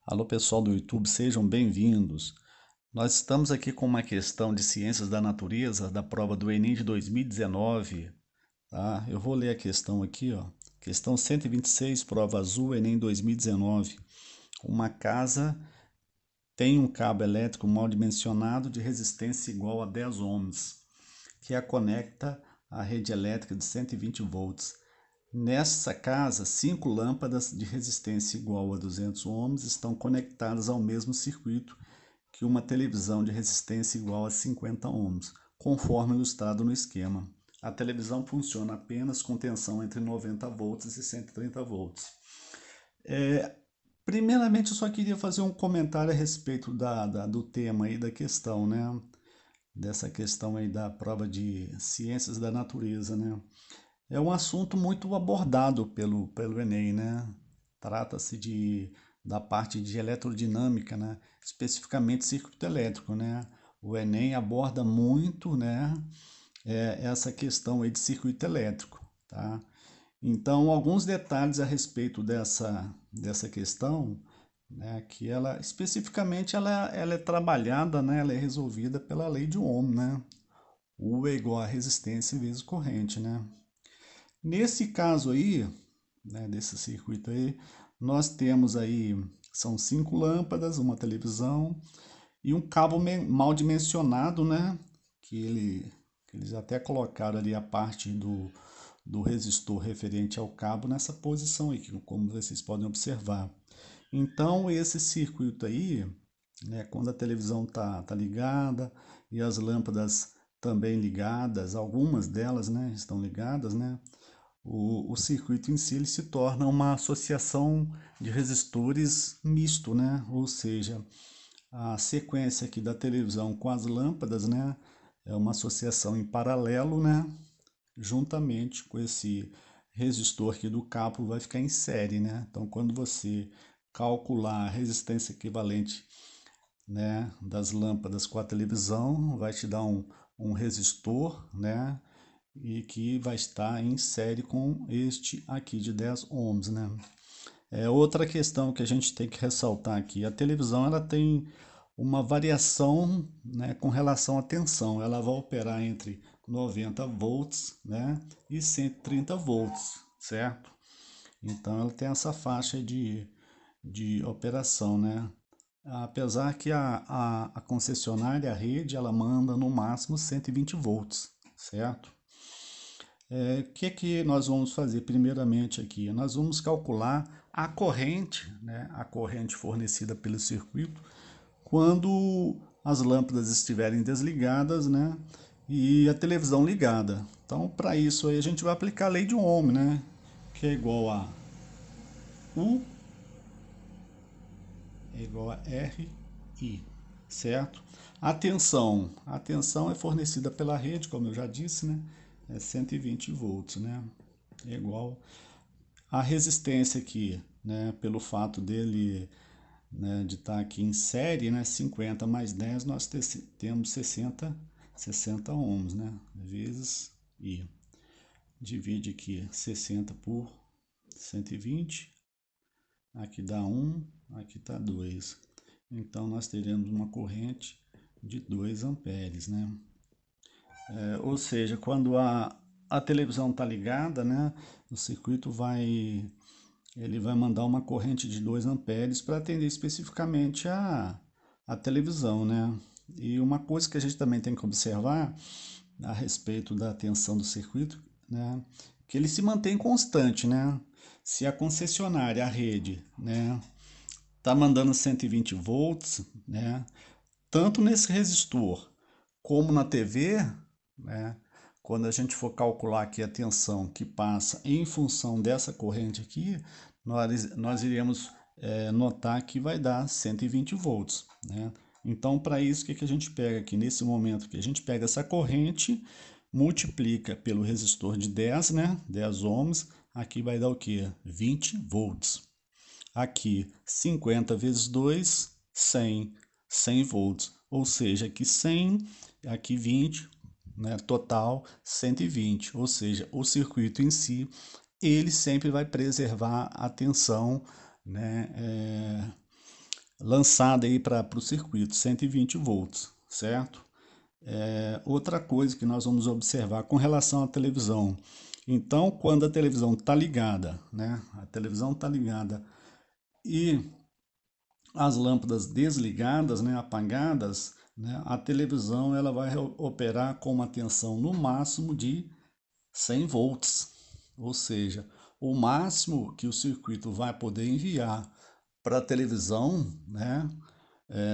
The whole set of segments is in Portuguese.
Alô, pessoal do YouTube, sejam bbem-vindos. Nós estamos aqui com uma questão de ciências da natureza da prova do Enem de 2019, tá? Eu vou ler a questão aqui, ó. Questão 126, prova azul, Enem 2019. Uma casa tem um cabo elétrico mal dimensionado de resistência igual a 10 ohms, que a conecta à rede elétrica de 120 volts. Nessa casa, 5 lâmpadas de resistência igual a 200 ohms estão conectadas ao mesmo circuito que uma televisão de resistência igual a 50 ohms, conforme ilustrado no esquema. A televisão funciona apenas com tensão entre 90 volts e 130 volts. Primeiramente, eu só queria fazer um comentário a respeito do tema aí da questão, né? Dessa questão aí da prova de ciências da natureza, né? É um assunto muito abordado pelo Enem, né? Trata-se da parte de elerodinâmica, né? Especificamente circuito elétrico, né? O Enem aborda muito, né? Essa questão aí de circuito elétrico, tá? Então, alguns detalhes a respeito dessa questão, né? Que ela, especificamente, ela é trabalhada, né? Ela é resolvida pela lei de Ohm, né? U é igual a resistência vezes corrente, né? Nesse caso aí, né, desse circuito aí, nós temos aí, são 5 lâmpadas, uma televisão e um cabo mal dimensionado, né, que eles até colocaram ali a parte do resistor referente ao cabo nessa posição aí, como vocês podem observar. Então, esse circuito aí, né, quando a televisão tá ligada e as lâmpadas também ligadas, algumas delas, né, estão ligadas, né, o circuito em si ele se torna uma associação de resistores misto, né? Ou seja, a sequência aqui da televisão com as lâmpadas, né? É uma associação em paralelo, né? Juntamente com esse resistor aqui do cabo vai ficar em série, né? Então, quando você calcular a resistência equivalente, né, das lâmpadas com a televisão, vai te dar um resistor, né? E que vai estar em série com este aqui de 10 ohms, né? Outra questão que a gente tem que ressaltar aqui, a televisão ela tem uma variação, né, com relação à tensão, ela vai operar entre 90 volts, né, e 130 volts, certo? Então ela tem essa faixa de operação, né? Apesar que a concessionária, a rede, ela manda no máximo 120 volts, certo? O que que nós vamos fazer primeiramente aqui? Nós vamos calcular a corrente, né, a corrente fornecida pelo circuito, quando as lâmpadas estiverem desligadas, né, e a televisão ligada. Então, para isso aí a gente vai aplicar a lei de Ohm, né, que é igual a U é igual a RI, certo? A tensão é fornecida pela rede, como eu já disse, né, é 120 volts, né, é igual a resistência aqui, né, pelo fato dele, né, de estar aqui em série, né, 50 mais 10, nós temos 60 ohms, né, vezes I. Divide aqui 60 por 120, aqui dá 1, aqui está 2. Então, nós teremos uma corrente de 2 amperes, né? Ou seja, quando a televisão está ligada, né, o circuito ele vai mandar uma corrente de 2 amperes para atender especificamente a televisão, né? E uma coisa que a gente também tem que observar a respeito da tensão do circuito, né, que ele se mantém constante, né? Se a concessionária, a rede, né, tá mandando 120 volts, né, tanto nesse resistor como na TV, né, quando a gente for calcular aqui a tensão que passa em função dessa corrente aqui, nós iremos notar que vai dar 120 volts, né? Então, para isso, o que a gente pega aqui nesse momento? Que a gente pega essa corrente, multiplica pelo resistor de 10, né? 10 ohms, aqui vai dar o que? 20 volts. Aqui, 50 vezes 2, 100, 100 volts. Ou seja, aqui 100, aqui 20, né, total 120. Ou seja, o circuito em si, ele sempre vai preservar a tensão, né, lançada aí para o circuito, 120 volts, certo? Outra coisa que nós vamos observar com relação à televisão. Então, quando a televisão está ligada, né? A televisão está ligada e as lâmpadas desligadas, né, apagadas, né, a televisão ela vai operar com uma tensão no máximo de 100 volts, ou seja, o máximo que o circuito vai poder enviar para a televisão, né,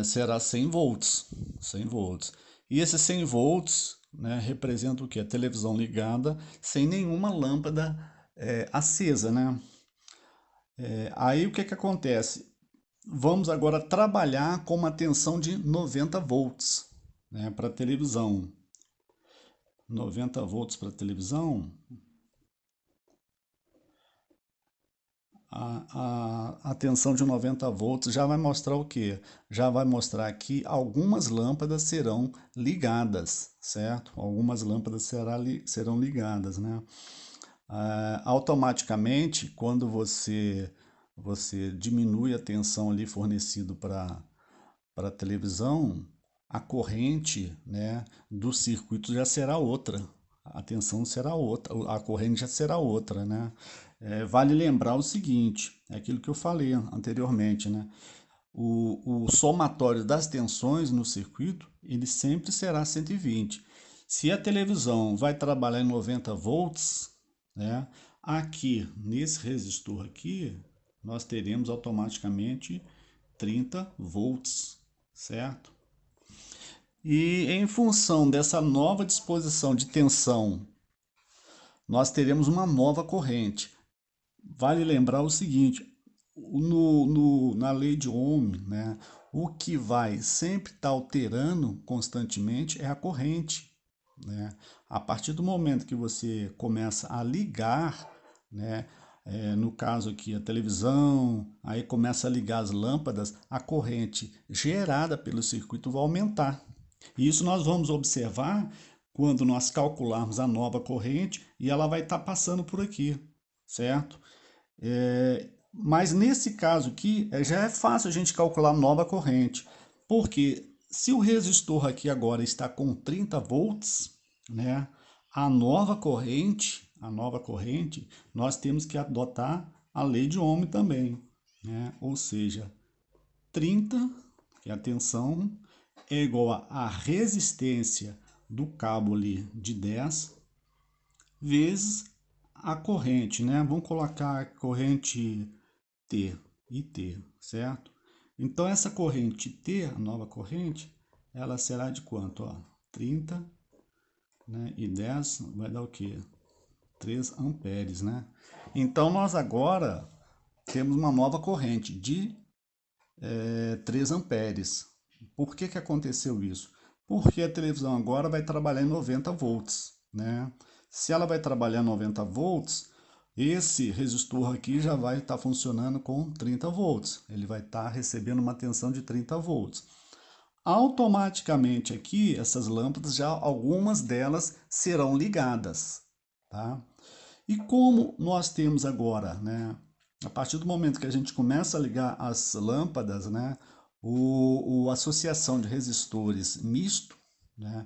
será 100 volts, 100 volts. E esses 100 volts, né, representa o que? A televisão ligada sem nenhuma lâmpada acesa, né? Aí o que que acontece? Vamos agora trabalhar com uma tensão de 90 volts, né, para televisão. 90 volts para televisão. A tensão de 90 volts já vai mostrar o quê? Já vai mostrar que algumas lâmpadas serão ligadas, certo? Algumas lâmpadas serão ligadas, né? Automaticamente, quando você diminui a tensão ali fornecido para a televisão, a corrente, né, do circuito já será outra, a tensão será outra, a corrente já será outra, né? Vale lembrar o seguinte, é aquilo que eu falei anteriormente, né? O somatório das tensões no circuito, ele sempre será 120. Se a televisão vai trabalhar em 90 volts, né, aqui, nesse resistor aqui, nós teremos automaticamente 30 volts, certo? E em função dessa nova disposição de tensão, nós teremos uma nova corrente. Vale lembrar o seguinte, na lei de Ohm, né, o que vai sempre estar alterando constantemente é a corrente, né? A partir do momento que você começa a ligar, né, no caso aqui a televisão, aí começa a ligar as lâmpadas, a corrente gerada pelo circuito vai aumentar. E isso nós vamos observar quando nós calcularmos a nova corrente e ela vai estar passando por aqui, certo? Mas nesse caso aqui, já é fácil a gente calcular nova corrente, porque se o resistor aqui agora está com 30 volts, né, a nova corrente, nós temos que adotar a lei de Ohm também, né? Ou seja, 30, que é a tensão, é igual a resistência do cabo ali de 10 vezes a corrente, né? Vamos colocar a corrente T e T, certo? Então essa corrente T, a nova corrente, ela será de quanto? Ó, 30, né? E 10 vai dar o quê? 3 amperes, né? Então nós agora temos uma nova corrente de 3 amperes. Por que que aconteceu isso? Porque a televisão agora vai trabalhar em 90 volts, né? Se ela vai trabalhar 90 volts, esse resistor aqui já vai estar funcionando com 30 volts. Ele vai estar recebendo uma tensão de 30 volts. Automaticamente aqui, essas lâmpadas, já algumas delas serão ligadas, tá? E como nós temos agora, né? A partir do momento que a gente começa a ligar as lâmpadas, né? A associação de resistores misto, né?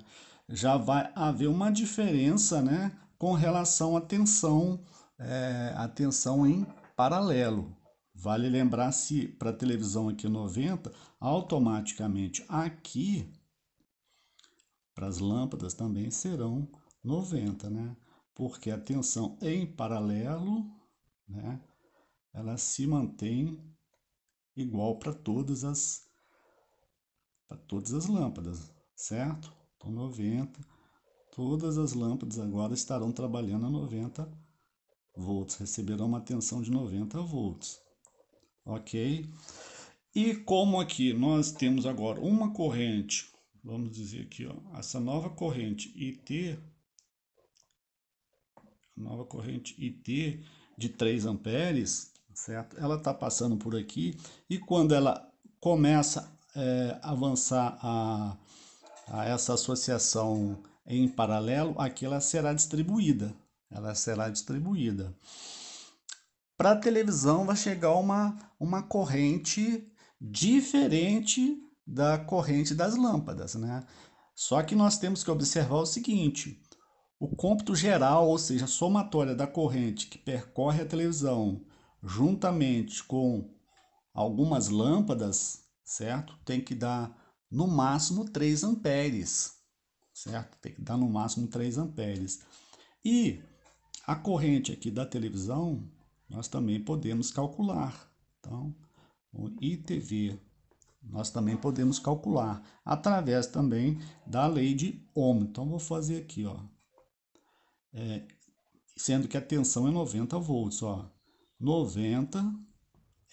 Já vai haver uma diferença, né? Com relação à tensão em paralelo. Vale lembrar se para a televisão aqui 90, automaticamente aqui para as lâmpadas também serão 90, né? Porque a tensão em paralelo, né, ela se mantém igual para todas as lâmpadas, certo? Então 90, todas as lâmpadas agora estarão trabalhando a 90 volts, receberão uma tensão de 90 volts, ok? E como aqui nós temos agora uma corrente, vamos dizer aqui, ó, essa nova corrente IT, nova corrente IT de 3 amperes, certo? Ela está passando por aqui e quando ela começa a avançar a essa associação em paralelo, aqui ela será distribuída. Ela será distribuída. Para a televisão vai chegar uma corrente diferente da corrente das lâmpadas, né? Só que nós temos que observar o seguinte: o cômputo geral, ou seja, a somatória da corrente que percorre a televisão juntamente com algumas lâmpadas, certo? Tem que dar no máximo 3 amperes, certo? Tem que dar no máximo 3 amperes. E a corrente aqui da televisão, nós também podemos calcular. Então, o ITV, nós também podemos calcular através também da lei de Ohm. Então, vou fazer aqui, ó. Sendo que a tensão é 90 volts, ó. 90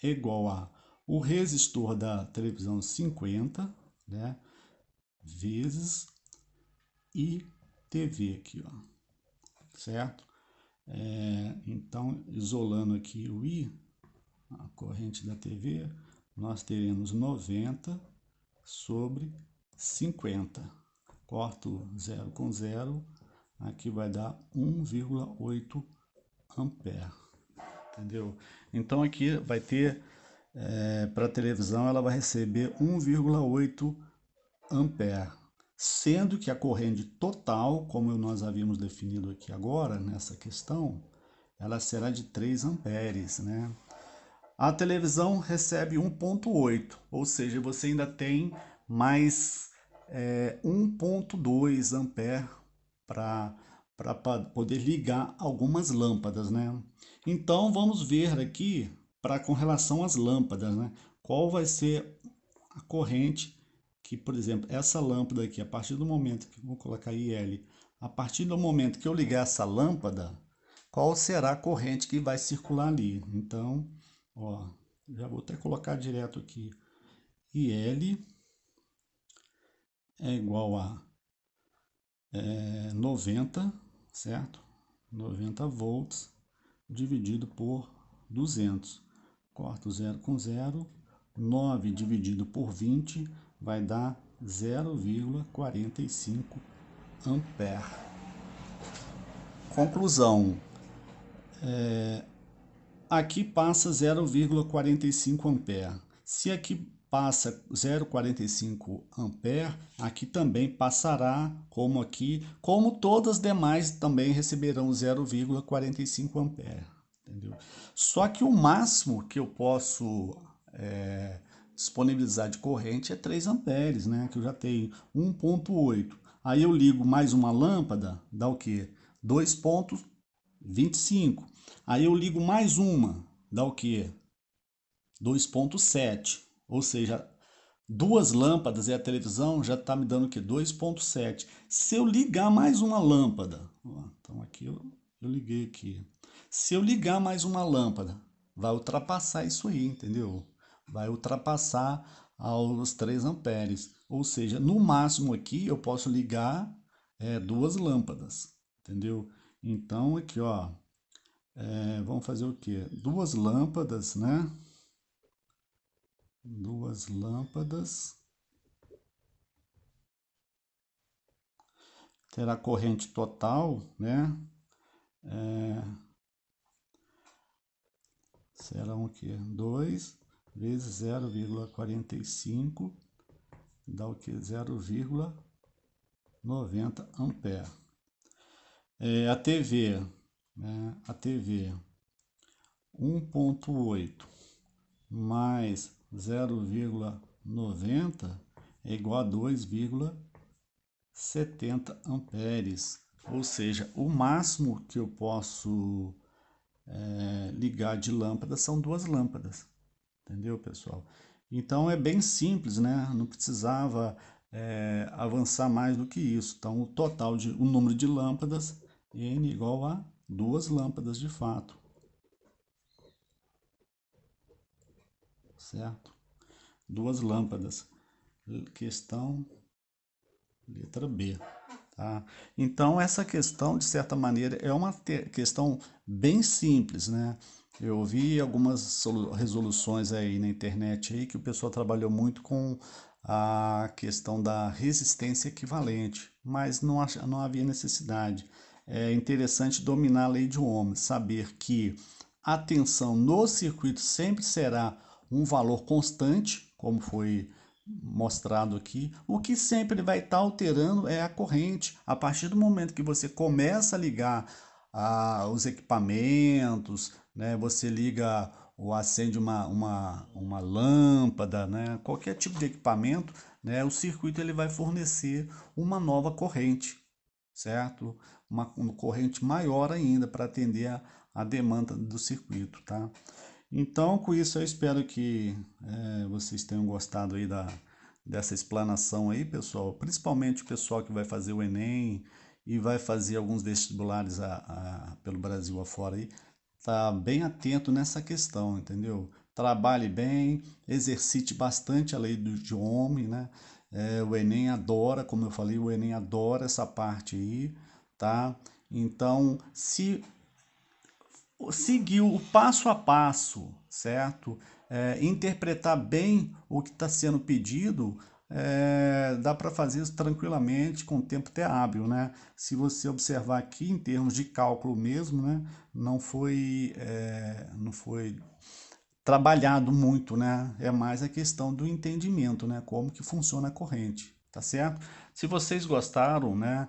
é igual a o resistor da televisão 50, né, vezes ITV aqui, ó, certo? Então, isolando aqui o I, a corrente da TV, nós teremos 90 sobre 50. Corto 0 com 0, aqui vai dar 1,8 ampere, entendeu? Então aqui vai ter, para a televisão, ela vai receber 1,8 ampere, sendo que a corrente total, como nós havíamos definido aqui agora, nessa questão, ela será de 3 amperes, né? A televisão recebe 1,8, ou seja, você ainda tem mais 1,2 ampere para poder ligar algumas lâmpadas, né? Então vamos ver aqui com relação às lâmpadas, né? Qual vai ser a corrente que, por exemplo, essa lâmpada aqui, a partir do momento que vou colocar IL, a partir do momento que eu ligar essa lâmpada, qual será a corrente que vai circular ali? Então, ó, já vou até colocar direto aqui. IL é igual a 90, certo? 90 volts dividido por 200. Corto 0 com 0. 9 dividido por 20 vai dar 0,45 ampere. Conclusão. Aqui passa 0,45 ampere. Se aqui passa 0,45 ampere, aqui também passará, como aqui, como todas as demais também receberão 0,45 ampere, entendeu? Só que o máximo que eu posso disponibilizar de corrente é 3 amperes, né? Que eu já tenho 1,8. Aí eu ligo mais uma lâmpada, dá o quê? 2,25. Aí eu ligo mais uma, dá o quê? 2,7. Ou seja, duas lâmpadas e a televisão já está me dando o quê? 2,7. Se eu ligar mais uma lâmpada, então aqui eu liguei aqui. Se eu ligar mais uma lâmpada, vai ultrapassar isso aí, entendeu? Vai ultrapassar aos 3 amperes. Ou seja, no máximo aqui eu posso ligar duas lâmpadas, entendeu? Então aqui, ó, vamos fazer o quê? Duas lâmpadas, né? Duas lâmpadas. Terá corrente total, né? Serão o quê? 2 vezes 0,45 dá o quê? 0,90 ampere. A TV, né? A TV 1,8 mais 0,90 é igual a 2,70 amperes. Ou seja, o máximo que eu posso ligar de lâmpada são duas lâmpadas. Entendeu, pessoal? Então é bem simples, né? Não precisava avançar mais do que isso. Então o número de lâmpadas N igual a duas lâmpadas de fato. Certo? Duas lâmpadas. Questão letra B. Tá? Então essa questão, de certa maneira, é uma questão bem simples, né? Eu vi algumas resoluções aí na internet aí que o pessoal trabalhou muito com a questão da resistência equivalente, mas não havia necessidade. É interessante dominar a lei de Ohm, saber que a tensão no circuito sempre será um valor constante, como foi mostrado aqui. O que sempre vai estar alterando é a corrente. A partir do momento que você começa a ligar os equipamentos, né? Você liga ou acende uma lâmpada, né? Qualquer tipo de equipamento, né? O circuito ele vai fornecer uma nova corrente, certo? Uma corrente maior ainda para atender a demanda do circuito, tá? Então, com isso, eu espero que vocês tenham gostado aí dessa explanação aí, pessoal. Principalmente o pessoal que vai fazer o Enem e vai fazer alguns vestibulares pelo Brasil afora aí, tá bem atento nessa questão, entendeu? Trabalhe bem, exercite bastante a lei do idioma, né? O Enem adora, como eu falei, o Enem adora essa parte aí, tá? Então, se seguir o passo a passo, certo? Interpretar bem o que está sendo pedido, dá para fazer isso tranquilamente com tempo até hábil, né? Se você observar aqui em termos de cálculo mesmo, né? Não foi trabalhado muito, né? É mais a questão do entendimento, né? Como que funciona a corrente, tá certo? Se vocês gostaram, né?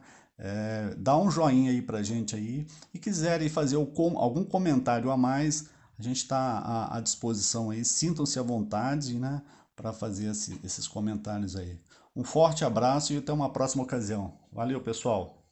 Dá um joinha aí pra gente aí e quiserem fazer algum comentário a mais, a gente está à disposição aí. Sintam-se à vontade, né? Para fazer esses comentários aí. Um forte abraço e até uma próxima ocasião. Valeu, pessoal!